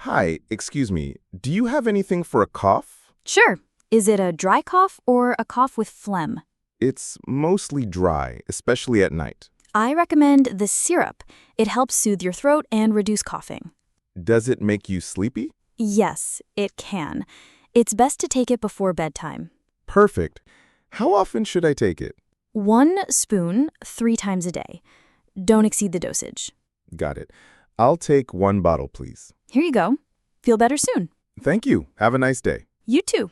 Hi, excuse me. Do you have anything for a cough? Sure. Is it a dry cough or a cough with phlegm? It's mostly dry, especially at night. I recommend the syrup. It helps soothe your throat and reduce coughing. Does it make you sleepy? Yes, it can. It's best to take it before bedtime. Perfect. How often should I take it? 1 spoon 3 times a day. Don't exceed the dosage. Got it. I'll take 1 bottle, please. Here you go. Feel better soon. Thank you. Have a nice day. You too.